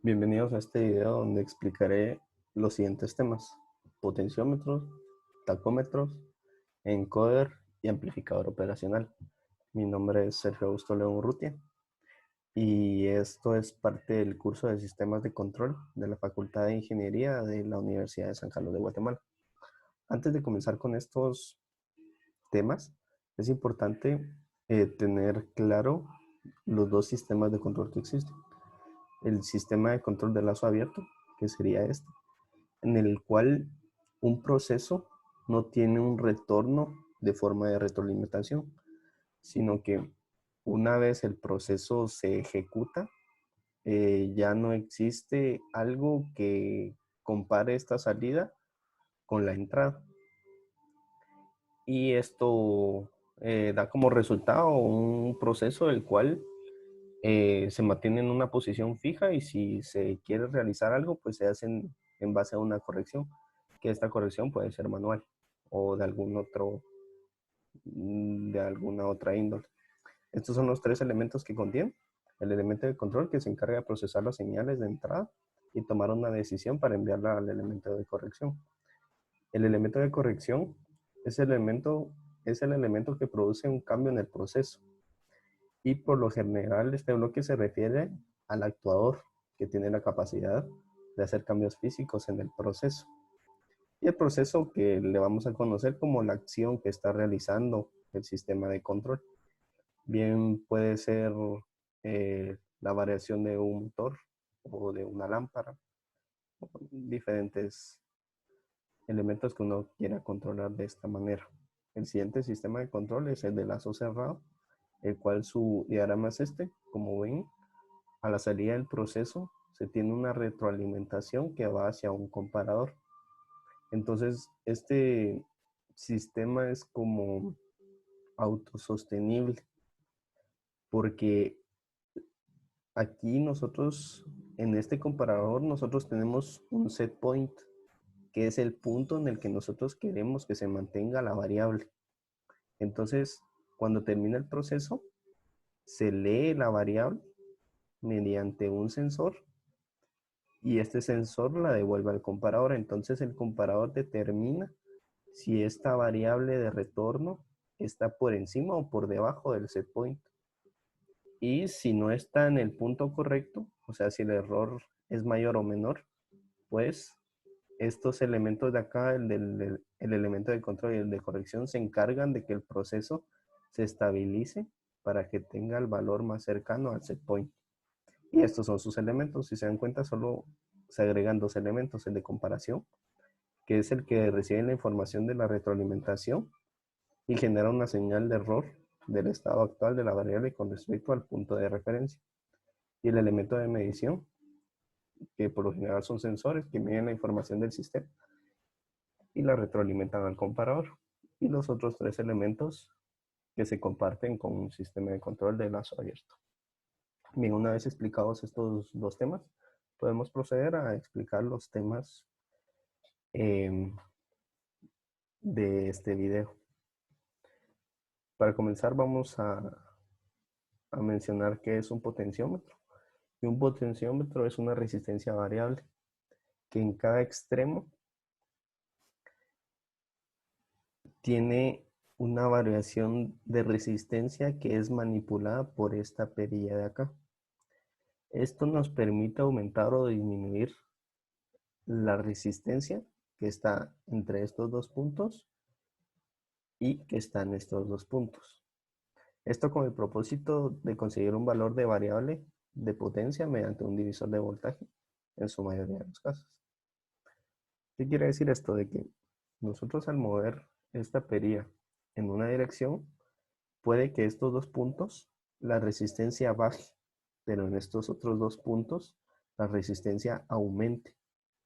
Bienvenidos a este video donde explicaré los siguientes temas: potenciómetros, tacómetros, encoder y amplificador operacional. Mi nombre es Sergio Augusto León Urrutia y esto es parte del curso de sistemas de control de la Facultad de Ingeniería de la Universidad de San Carlos de Guatemala. Antes de comenzar con estos temas, es importante tener claro los dos sistemas de control que existen. El sistema de control de lazo abierto, que sería este, en el cual un proceso no tiene un retorno de forma de retroalimentación, sino que una vez el proceso se ejecuta, ya no existe algo que compare esta salida con la entrada. Y esto da como resultado un proceso el cual se mantiene en una posición fija, y si se quiere realizar algo, pues se hace en base a una corrección, que esta corrección puede ser manual o de alguna otra índole. Estos son los tres elementos que contiene: el elemento de control, que se encarga de procesar las señales de entrada y tomar una decisión para enviarla al elemento de corrección. El elemento de corrección es es el elemento que produce un cambio en el proceso, y por lo general este bloque se refiere al actuador, que tiene la capacidad de hacer cambios físicos en el proceso. Y el proceso que le vamos a conocer como la acción que está realizando el sistema de control. Bien puede ser la variación de un motor o de una lámpara, diferentes elementos que uno quiera controlar de esta manera. El siguiente sistema de control es el de lazo cerrado, el cual su diagrama es este. Como ven, a la salida del proceso se tiene una retroalimentación que va hacia un comparador. Entonces, este sistema es como autosostenible, porque aquí nosotros, en este comparador, nosotros tenemos un set point, que es el punto en el que nosotros queremos que se mantenga la variable. Entonces, cuando termina el proceso, se lee la variable mediante un sensor, y este sensor la devuelve al comparador. Entonces el comparador determina si esta variable de retorno está por encima o por debajo del set point. Y si no está en el punto correcto, o sea, si el error es mayor o menor, pues estos elementos de acá, el elemento de control y el de corrección, se encargan de que el proceso se estabilice para que tenga el valor más cercano al set point. Y estos son sus elementos. Si se dan cuenta, solo se agregan dos elementos: el de comparación, que es el que recibe la información de la retroalimentación y genera una señal de error del estado actual de la variable con respecto al punto de referencia; y el elemento de medición, que por lo general son sensores que miden la información del sistema y la retroalimentan al comparador; y los otros tres elementos que se comparten con un sistema de control de lazo abierto. Bien, una vez explicados estos dos temas, podemos proceder a explicar los temas de este video. Para comenzar, vamos a mencionar qué es un potenciómetro. Y un potenciómetro es una resistencia variable que en cada extremo tiene una variación de resistencia que es manipulada por esta perilla de acá. Esto nos permite aumentar o disminuir la resistencia que está entre estos dos puntos y que está en estos dos puntos. Esto con el propósito de conseguir un valor de variable de potencia mediante un divisor de voltaje en su mayoría de los casos. ¿Qué quiere decir esto? De que nosotros, al mover esta perilla en una dirección, puede que estos dos puntos la resistencia baje, pero en estos otros dos puntos la resistencia aumente.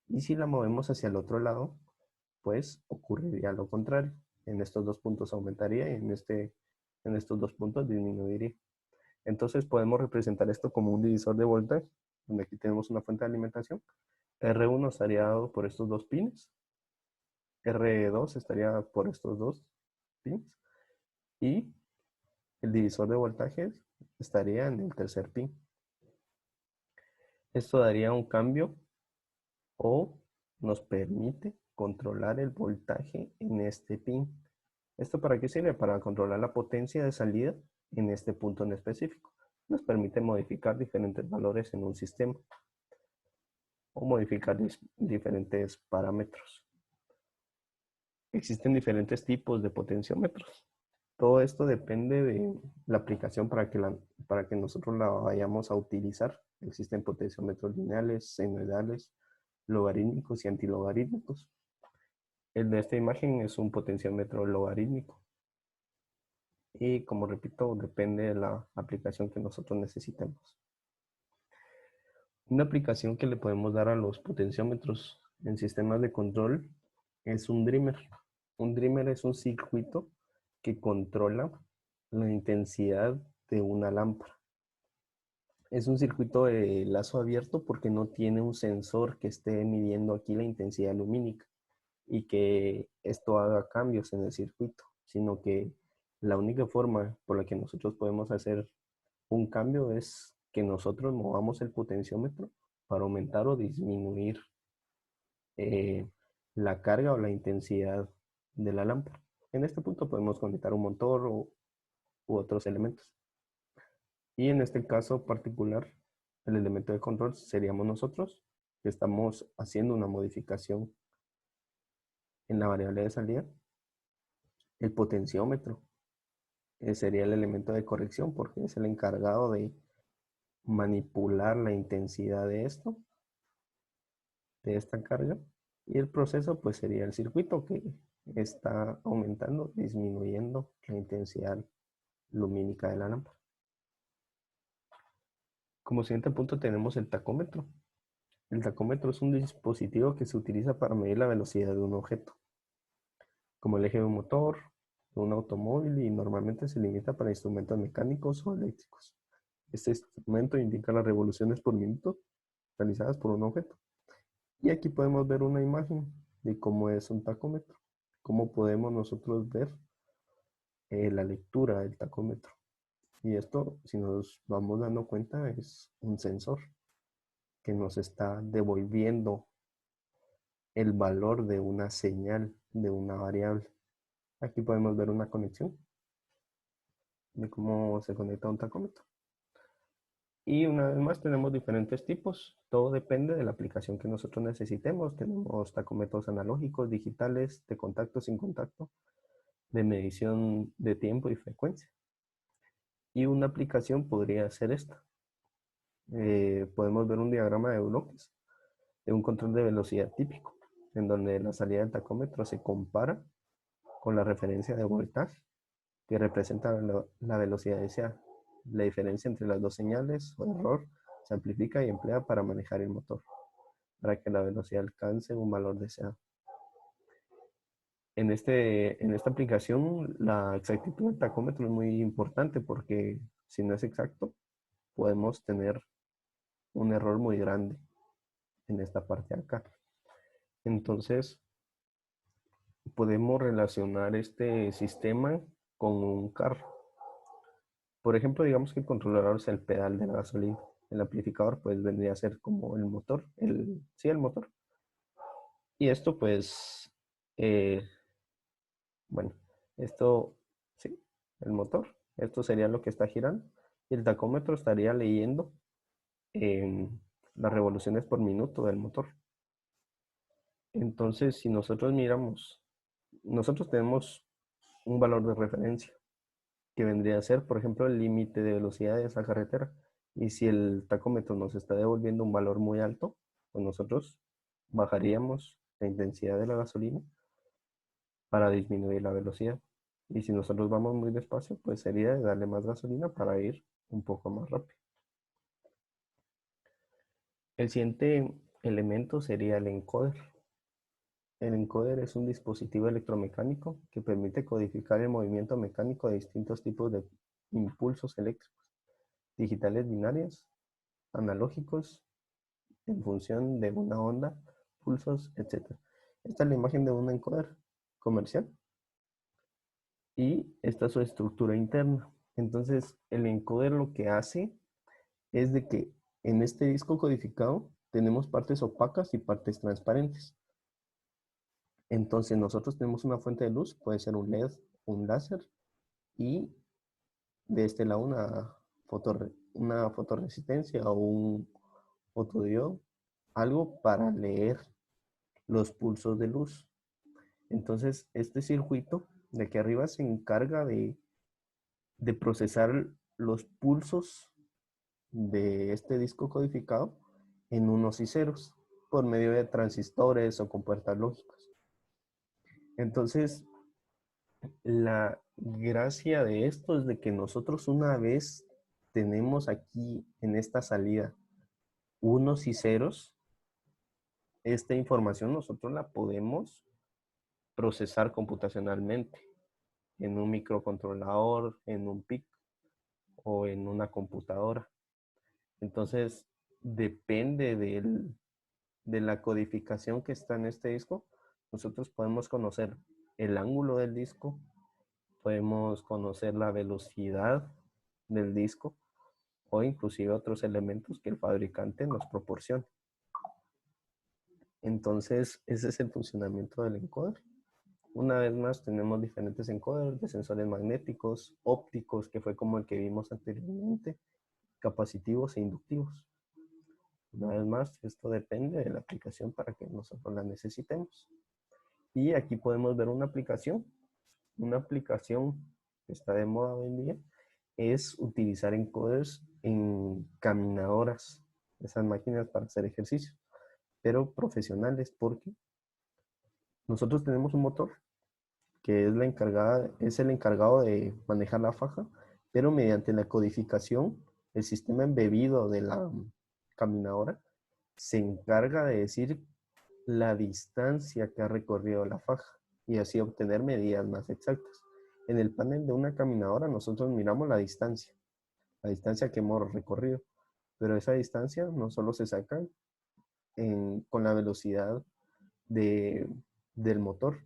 Y si la movemos hacia el otro lado, pues ocurriría lo contrario. En estos dos puntos aumentaría y en estos dos puntos disminuiría. Entonces podemos representar esto como un divisor de voltaje, donde aquí tenemos una fuente de alimentación. R1 estaría dado por estos dos pines, R2 estaría por estos dos pins, y el divisor de voltajes estaría en el tercer pin. Esto daría un cambio o nos permite controlar el voltaje en este pin. ¿Esto para qué sirve? Para controlar la potencia de salida en este punto en específico. Nos permite modificar diferentes valores en un sistema o modificar diferentes parámetros. Existen diferentes tipos de potenciómetros. Todo esto depende de la aplicación para que nosotros la vayamos a utilizar. Existen potenciómetros lineales, senoidales, logarítmicos y antilogarítmicos. El de esta imagen es un potenciómetro logarítmico. Y como repito, depende de la aplicación que nosotros necesitemos. Una aplicación que le podemos dar a los potenciómetros en sistemas de control es un dimmer. Un dimmer es un circuito que controla la intensidad de una lámpara. Es un circuito de lazo abierto porque no tiene un sensor que esté midiendo aquí la intensidad lumínica y que esto haga cambios en el circuito, sino que la única forma por la que nosotros podemos hacer un cambio es que nosotros movamos el potenciómetro para aumentar o disminuir eh, la carga o la intensidad de la lámpara. En este punto podemos conectar un motor u otros elementos. Y en este caso particular, el elemento de control seríamos nosotros, que estamos haciendo una modificación en la variable de salida. El potenciómetro sería el elemento de corrección porque es el encargado de manipular la intensidad de esto, de esta carga. Y el proceso pues sería el circuito que está aumentando, disminuyendo la intensidad lumínica de la lámpara. Como siguiente punto tenemos el tacómetro. El tacómetro es un dispositivo que se utiliza para medir la velocidad de un objeto, como el eje de un motor, de un automóvil, y normalmente se limita para instrumentos mecánicos o eléctricos. Este instrumento indica las revoluciones por minuto realizadas por un objeto. Y aquí podemos ver una imagen de cómo es un tacómetro, cómo podemos nosotros ver la lectura del tacómetro. Y esto, si nos vamos dando cuenta, es un sensor que nos está devolviendo el valor de una señal de una variable. Aquí podemos ver una conexión de cómo se conecta un tacómetro. Y una vez más tenemos diferentes tipos. Todo depende de la aplicación que nosotros necesitemos. Tenemos tacómetros analógicos, digitales, de contacto, sin contacto, de medición de tiempo y frecuencia. Y una aplicación podría ser esta. Podemos ver un diagrama de bloques de un control de velocidad típico, en donde la salida del tacómetro se compara con la referencia de voltaje que representa la velocidad deseada. La diferencia entre las dos señales o error se amplifica y emplea para manejar el motor, para que la velocidad alcance un valor deseado. En esta aplicación, la exactitud del tacómetro es muy importante porque si no es exacto, podemos tener un error muy grande en esta parte de acá. Entonces, podemos relacionar este sistema con un carro. Por ejemplo, digamos que el controlador es el pedal de la gasolina. El amplificador pues vendría a ser como el motor, sí, el motor. Y esto pues, eh, bueno, esto, sí, el motor. Esto sería lo que está girando. Y el tacómetro estaría leyendo las revoluciones por minuto del motor. Entonces, si nosotros miramos, nosotros tenemos un valor de referencia que vendría a ser, por ejemplo, el límite de velocidad de esa carretera. Y si el tacómetro nos está devolviendo un valor muy alto, pues nosotros bajaríamos la intensidad de la gasolina para disminuir la velocidad. Y si nosotros vamos muy despacio, pues sería de darle más gasolina para ir un poco más rápido. El siguiente elemento sería el encoder. El encoder es un dispositivo electromecánico que permite codificar el movimiento mecánico de distintos tipos de impulsos eléctricos, digitales binarias, analógicos, en función de una onda, pulsos, etc. Esta es la imagen de un encoder comercial y esta es su estructura interna. Entonces, el encoder lo que hace es de que En este disco codificado tenemos partes opacas y partes transparentes. Entonces nosotros tenemos una fuente de luz, puede ser un LED, un láser, y de este lado una fotorresistencia o un fotodiodo, algo para leer los pulsos de luz. Entonces este circuito de aquí arriba se encarga de procesar los pulsos de este disco codificado en unos y ceros por medio de transistores o compuertas lógicas. Entonces, la gracia de esto es de que nosotros una vez tenemos aquí en esta salida unos y ceros, esta información nosotros la podemos procesar computacionalmente en un microcontrolador, en un PIC o en una computadora. Entonces, depende de la codificación que está en este disco, nosotros podemos conocer el ángulo del disco, podemos conocer la velocidad del disco o inclusive otros elementos que el fabricante nos proporcione. Entonces, ese es el funcionamiento del encoder. Una vez más, tenemos diferentes encoders de sensores magnéticos, ópticos, que fue como el que vimos anteriormente, capacitivos e inductivos. Una vez más, esto depende de la aplicación para que nosotros la necesitemos. Y aquí podemos ver una aplicación. Una aplicación que está de moda hoy en día es utilizar encoders en caminadoras, esas máquinas para hacer ejercicio, pero profesionales, porque nosotros tenemos un motor que es el encargado de manejar la faja, pero mediante la codificación, el sistema embebido de la caminadora se encarga de decir la distancia que ha recorrido la faja y así obtener medidas más exactas. En el panel de una caminadora nosotros miramos la distancia que hemos recorrido, pero esa distancia no solo se saca con la velocidad de, del motor,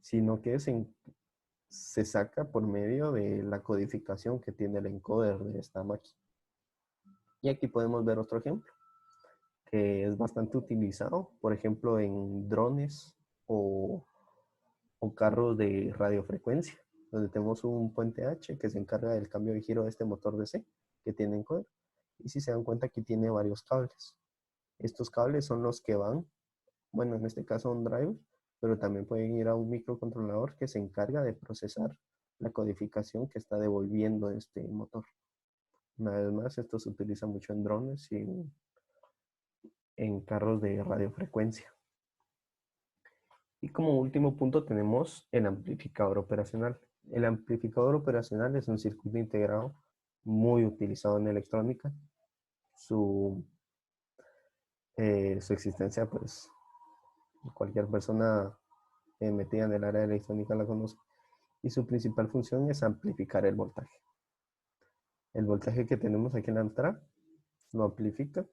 sino que se saca por medio de la codificación que tiene el encoder de esta máquina. Y aquí podemos ver otro ejemplo que es bastante utilizado, por ejemplo, en drones o, o carros de radiofrecuencia, donde tenemos un puente H que se encarga del cambio de giro de este motor DC que tiene encoder. Y si se dan cuenta, aquí tiene varios cables. Estos cables son los que van, bueno, en este caso un driver, pero también pueden ir a un microcontrolador que se encarga de procesar la codificación que está devolviendo este motor. Una vez más, esto se utiliza mucho en drones y en carros de radiofrecuencia. Y como último punto tenemos el amplificador operacional. El amplificador operacional es un circuito integrado muy utilizado en electrónica. Su, su existencia, pues cualquier persona metida en el área de electrónica la conoce. Y su principal función es amplificar el voltaje. El voltaje que tenemos aquí en la entrada lo amplifica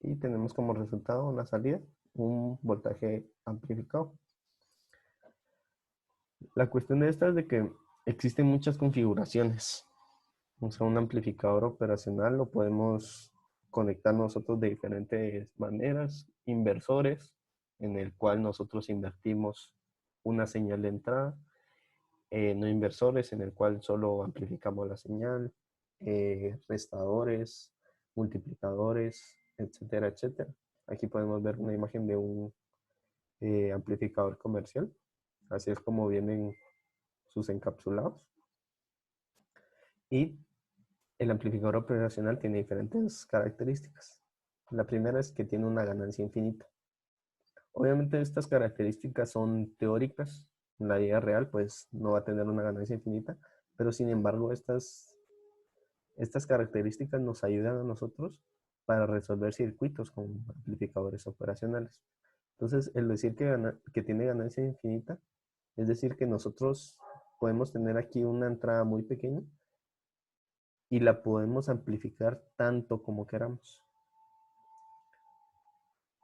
y tenemos como resultado una salida, un voltaje amplificado. La cuestión de esta es de que existen muchas configuraciones. O sea, un amplificador operacional lo podemos conectar nosotros de diferentes maneras, inversores, en el cual nosotros invertimos una señal de entrada, no inversores, en el cual solo amplificamos la señal, restadores, multiplicadores, etcétera, etcétera. Aquí podemos ver una imagen de un amplificador comercial. Así es como vienen sus encapsulados. Y el amplificador operacional tiene diferentes características. La primera es que tiene una ganancia infinita. Obviamente estas características son teóricas. En la vida real pues no va a tener una ganancia infinita, pero sin embargo estas características nos ayudan a nosotros para resolver circuitos con amplificadores operacionales. Entonces, el decir que tiene ganancia infinita, es decir, que nosotros podemos tener aquí una entrada muy pequeña y la podemos amplificar tanto como queramos.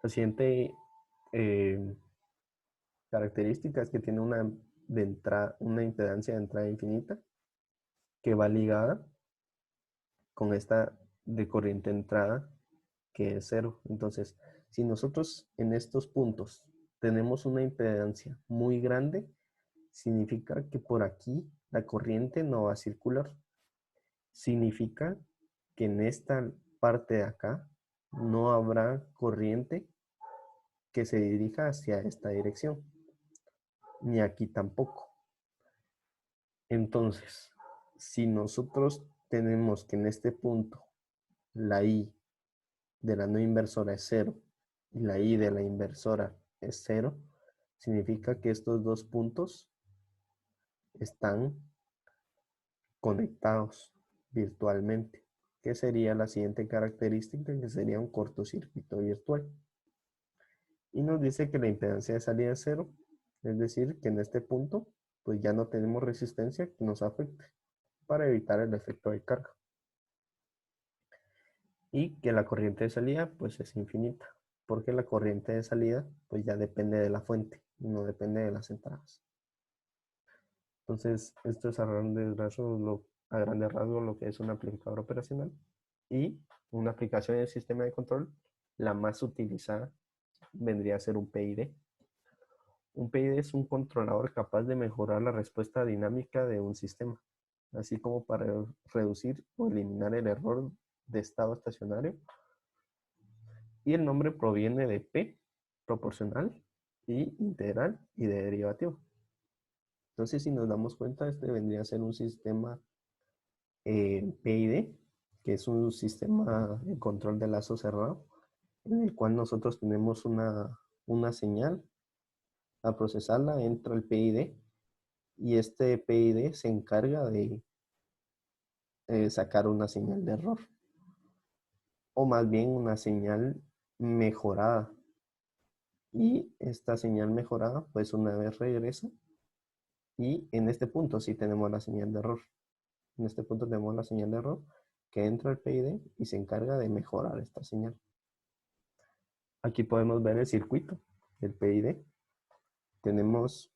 La siguiente característica es que tiene una impedancia de entrada infinita que va ligada con esta de corriente de entrada, que es 0. Entonces, si nosotros en estos puntos tenemos una impedancia muy grande, significa que por aquí la corriente no va a circular. Significa que en esta parte de acá no habrá corriente que se dirija hacia esta dirección, ni aquí tampoco. Entonces, si nosotros tenemos que en este punto la I de la no inversora es 0 y la I de la inversora es 0, significa que estos dos puntos están conectados virtualmente, que sería la siguiente característica, que sería un cortocircuito virtual. Y nos dice que la impedancia de salida es 0, es decir, que en este punto pues ya no tenemos resistencia que nos afecte para evitar el efecto de carga. Y que la corriente de salida pues es infinita, porque la corriente de salida pues ya depende de la fuente y no depende de las entradas. Entonces, esto es a grandes rasgos lo que es un amplificador operacional. Y una aplicación del sistema de control, la más utilizada, vendría a ser un PID. Un PID es un controlador capaz de mejorar la respuesta dinámica de un sistema, así como para reducir o eliminar el error de estado estacionario. Y el nombre proviene de P, proporcional, y integral y de derivativo. Entonces, si nos damos cuenta, este vendría a ser un sistema PID, que es un sistema de control de lazo cerrado, en el cual nosotros tenemos una señal. A procesarla entra el PID y este PID se encarga de sacar una señal de error, o más bien una señal mejorada. Y esta señal mejorada, pues una vez regresa, y en este punto sí tenemos la señal de error. En este punto tenemos la señal de error que entra al PID y se encarga de mejorar esta señal. Aquí podemos ver el circuito del PID. Tenemos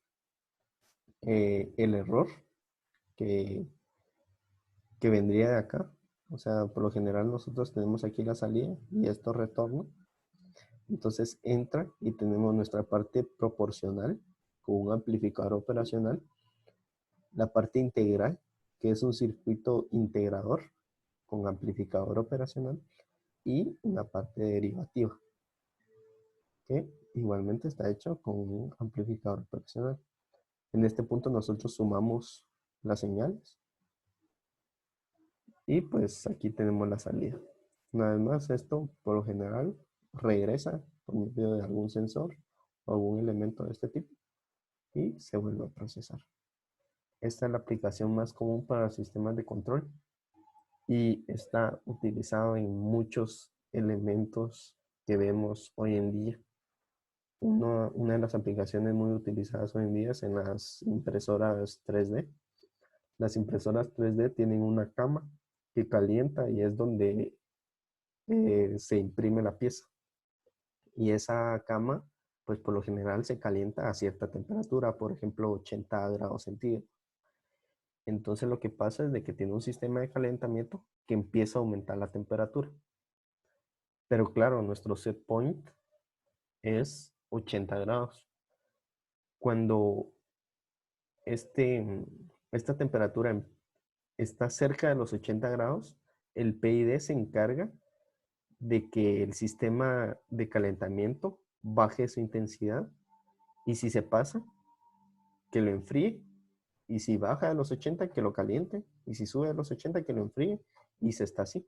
el error que, que vendría de acá. O sea, por lo general nosotros tenemos aquí la salida y esto retorna. Entonces entra y tenemos nuestra parte proporcional con un amplificador operacional. La parte integral, que es un circuito integrador con amplificador operacional. Y una parte derivativa, que igualmente está hecho con un amplificador operacional. En este punto nosotros sumamos las señales y pues aquí tenemos la salida. Una vez más, esto por lo general regresa por medio de algún sensor o algún elemento de este tipo y se vuelve a procesar. Esta es la aplicación más común para sistemas de control y está utilizado en muchos elementos que vemos hoy en día. Una de las aplicaciones muy utilizadas hoy en día es en las impresoras 3D. Las impresoras 3D tienen una cama que calienta y es donde se imprime la pieza. Y esa cama, pues por lo general se calienta a cierta temperatura, por ejemplo 80 grados centígrados. Entonces lo que pasa es de que tiene un sistema de calentamiento que empieza a aumentar la temperatura. Pero claro, nuestro set point es 80 grados. Cuando esta temperatura está cerca de los 80 grados, el PID se encarga de que el sistema de calentamiento baje su intensidad y si se pasa, que lo enfríe y si baja de los 80, que lo caliente y si sube a los 80, que lo enfríe y se está así.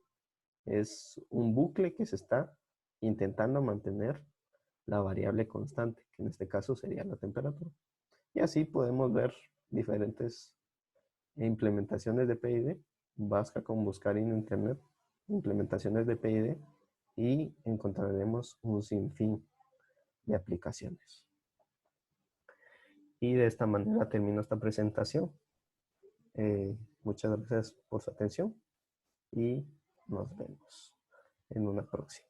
Es un bucle que se está intentando mantener la variable constante, que en este caso sería la temperatura. Y así podemos ver diferentes implementaciones de PID. Basta con buscar en internet implementaciones de PID y encontraremos un sinfín de aplicaciones. Y de esta manera termino esta presentación. Muchas gracias por su atención y nos vemos en una próxima.